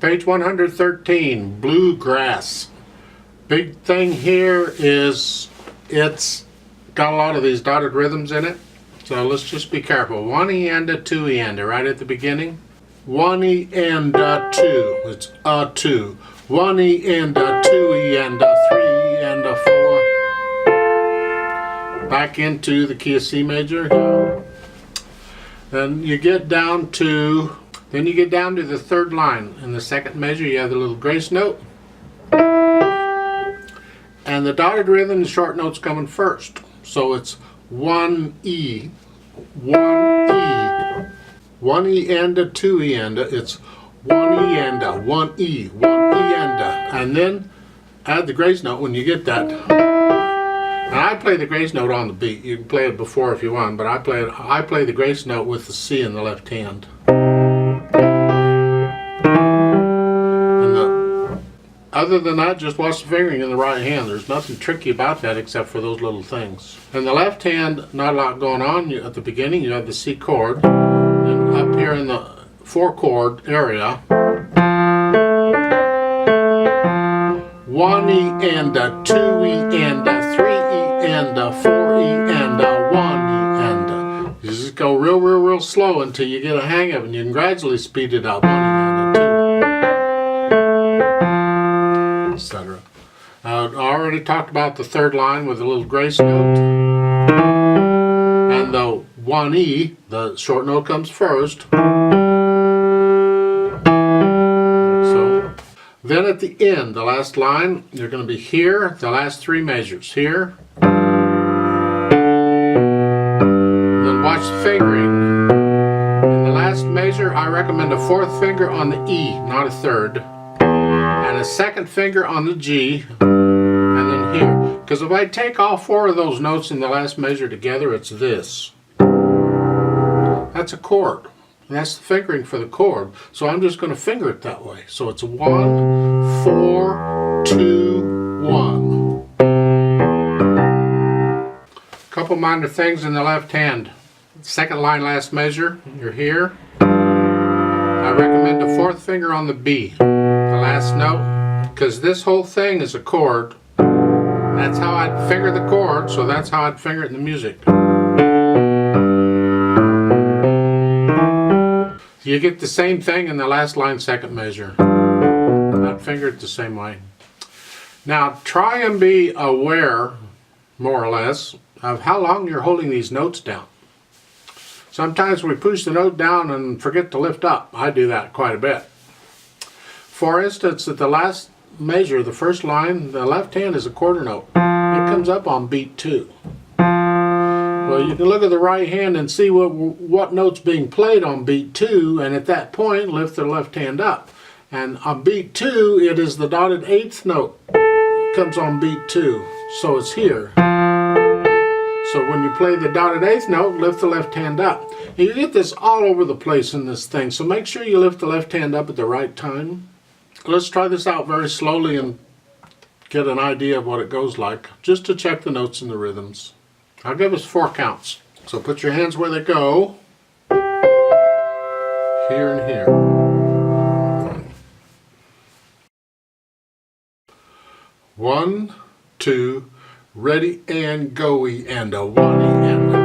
Page 113, bluegrass. Big thing here is it's got a lot of these dotted rhythms in it. So let's just be careful. 1 E and a 2 E and a right at the beginning. 1 E and a 2. It's a 2. 1 E and a 2 E and a 3 E and a 4. Back into the key of C major. Then you get down to the third line. In the second measure you have the little grace note. And the dotted rhythm, the short note's coming first. So it's 1 E, 1 E, 1 E and a 2 E and a. It's 1 E and a, 1 E, 1 E and a. And then add the grace note when you get that. And I play the grace note on the beat. You can play it before if you want, but I play the grace note with the C in the left hand. Other than that, just watch the fingering in the right hand. There's nothing tricky about that except for those little things. In the left hand, not a lot going on. At the beginning, you have the C chord. And up here in the 4-chord area, 1 E and a 2 E and a 3 E and a 4 E and a 1 E and a. You just go real slow until you get a hang of it, and you can gradually speed it up. 1 E and a 2. Etc. I already talked about the third line with a little grace note, and the 1 E, the short note comes first. So then at the end, the last line, you're going to be here, the last 3 measures here. Then watch the fingering. In the last measure, I recommend a 4th finger on the E, not a 3rd. And a 2nd finger on the G, and then here. Because if I take all 4 of those notes in the last measure together, it's this. That's a chord. And that's the fingering for the chord. So I'm just going to finger it that way. So it's 1, 4, 2, 1. Couple minor things in the left hand. 2nd line, last measure, you're here. I recommend a 4th finger on the B. The last note, because this whole thing is a chord. That's how I'd finger the chord, so that's how I'd finger it in the music. You get the same thing in the last line, 2nd measure. I'd finger it the same way. Now try and be aware, more or less, of how long you're holding these notes down. Sometimes we push the note down and forget to lift up. I do that quite a bit. For instance, at the last measure, the first line, the left hand is a quarter note. It comes up on beat 2. Well, you can look at the right hand and see what note's being played on beat 2, and at that point, lift the left hand up. And on beat 2, it is the dotted 8th note. It comes on beat 2, so it's here. So when you play the dotted 8th note, lift the left hand up. And you get this all over the place in this thing, so make sure you lift the left hand up at the right time. Let's try this out very slowly and get an idea of what it goes like, just to check the notes and the rhythms. I'll give us 4 counts. So put your hands where they go. Here and here. 1, 2, ready and go-y and a 1 E and a